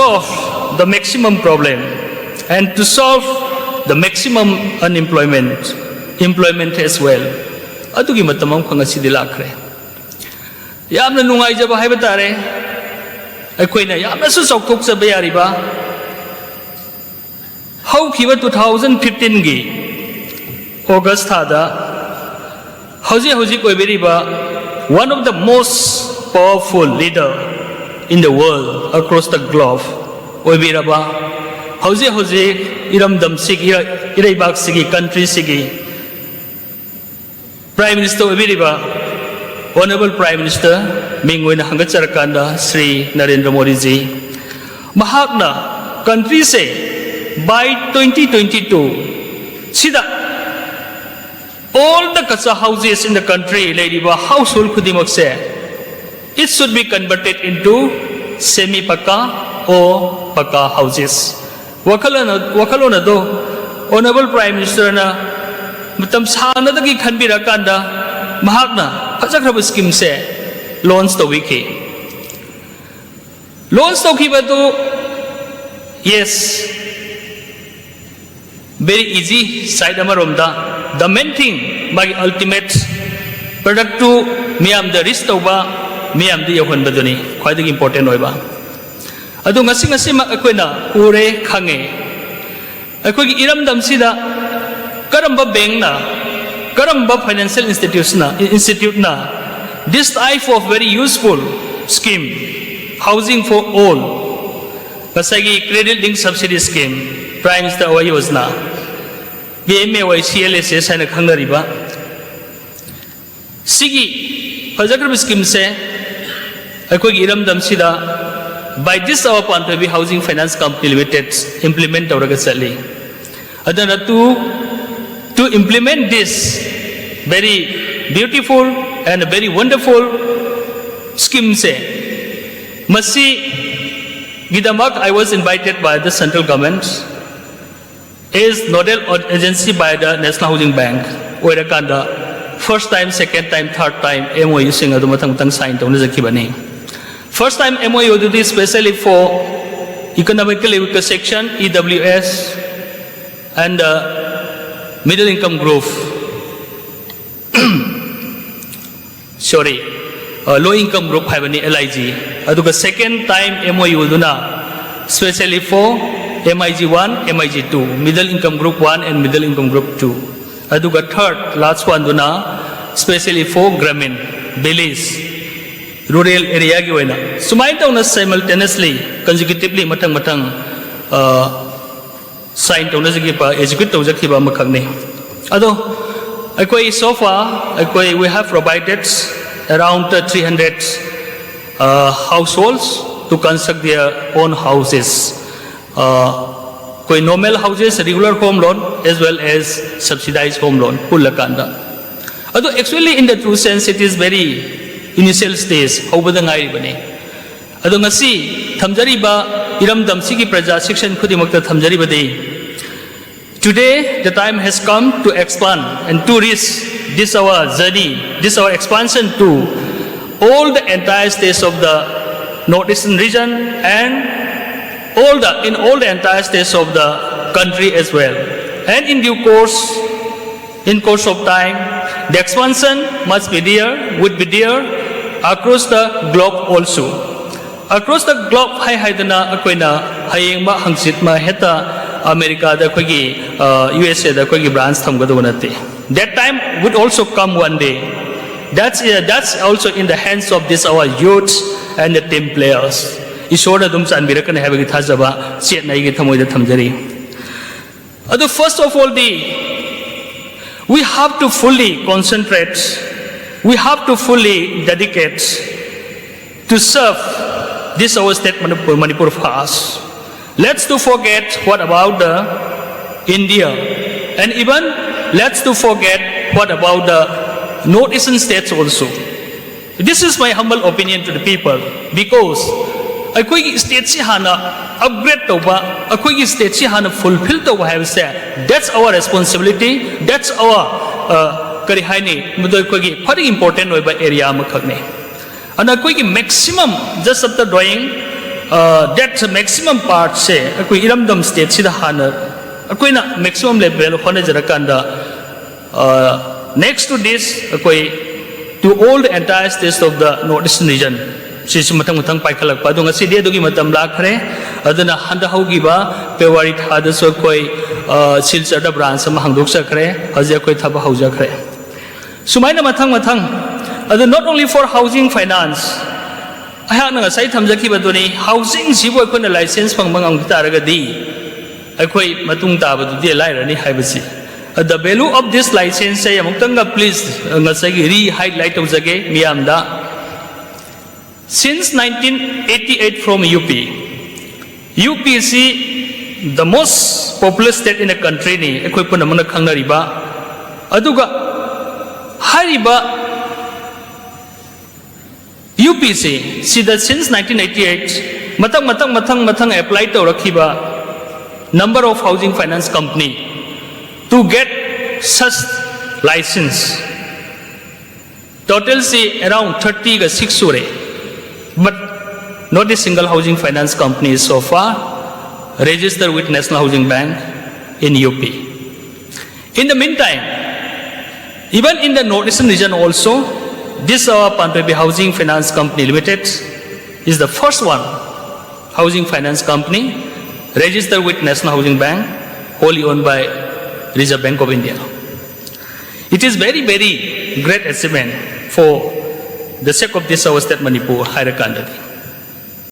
solve the maximum problem and to solve the maximum employment as well. Adugi matamam khangasi dilakre. Yamna nungai jaba haiba tare. Akoina yamna su saukthok jaba yariba. How kiwa 2015 gi August thada Hoji koibiriba one of the most powerful leader in the world across the globe oibiraba Hoji iramdam sigi iraibak sigi country sigi Prime Minister oibiriba Honorable Prime Minister Mingwena Hangacharakanda Sri Narendra Modi ji mahakna country se by 2022 sida all the kacha houses in the country ladiba household khudimak se it should be converted into semi paka or paka houses wakalona do Honorable Prime Minister na matam sana dagi khanbira kanda mahakna phajakraba scheme se launch to wiki launch to khibatu yes very easy side amaromda the main thing my ultimate product to miyam the risk tauba miyam the yohon baduni quite important oiba adu ngasi ma akoina ure khange akoi iramdam sida karamba bank na karamba financial institute na this type of very useful scheme housing for all kasagi credit linked subsidy scheme Prime Minister Awas Yojana BMAY CLSS haina khangnariba sigi fajakrab scheme se akoi iramdam sida by this our Pantabi Housing Finance Company Limited implement tawraga chali adana to implement this very beautiful and very wonderful scheme se masi gidamak I was invited by the central government is nodal agency by the National Housing Bank oirakanda first time second time third time MOU sing adu matang sign tawna jakibani first time MOU do this especially for economically weaker section EWS and middle income group sorry low income group haibani LIG aduga second time MOU duna especially for MIG 1 MIG 2 middle income group 1 and middle income group 2 aduga third last one duna especially for Gramin Belize rural area gi oina sumai tawna simultaneously consecutively matang sign tawna jagi pa execute tawjaki ba makhakne ado akoi so far we have provided around 300 households to construct their own houses koi normal houses regular home loan as well as subsidized home loan pulakanda ado actually in the true sense it is very initial stage hobada ngai bane ado ngasi thamjari ba iramdam sigi praja section khudimakta thamjari bade today the time has come to expand and to reach this our journey this our expansion to all the entire states of the northeastern region and in all the entire states of the country as well and in due course in course of time the expansion must be there would be there across the globe also across the globe haidana akoina hayengba hangsit ma heta America da kogi USA da kogi branch thamgadu nate that time would also come one day that's also in the hands of this our youth and the team players isora dum chanbirakana habagi thajaba chet nai gi thamoi da thamjari adu first of all we have to fully concentrate we have to fully dedicate to serve this our state Manipur first let's to forget what about the India and even let's to forget what about the northeastern states also this is my humble opinion to the people because akoi state si hana upgrade tawba akoi state si hana fulfill tawba have say that's our responsibility that's our kari haini mudoi koi very important oiba area ma khakne and akoi maximum just after drawing that maximum part se akoi iramdam state sida hana akoi na maximum level hone jarakanda next to this akoi to all the entire states of the northeastern region sisi matang matang paikhalak pa dung asi dia dugi matam lakhre aduna handa hogiba February thada so koi silchar da branch ma hangdok sakre haje koi thaba hauja khre sumaina mathang mathang adu not only for housing finance ayah na sai thamjaki baduni housing sibo ko na license pangmangang taragadi akoi matung ta badu de lairani haibasi the value of this license say amuktanga please ngasagi re highlight tawjage miyamda since 1988 from UPC the most populous state in the country ni akoi punamana khangnariba aduga hariba UPC sida since 1988 matang apply to rakhiba number of housing finance company to get such license total say around 30 ga 6 sure but not a single housing finance company is so far registered with National Housing Bank in UP. In the meantime, even in the northeastern region also, this Panpebi Housing Finance Company Limited is the first one housing finance company registered with National Housing Bank, wholly owned by Reserve Bank of India. It is very, very great achievement for the sake of this our state Manipur, Hailakandadi.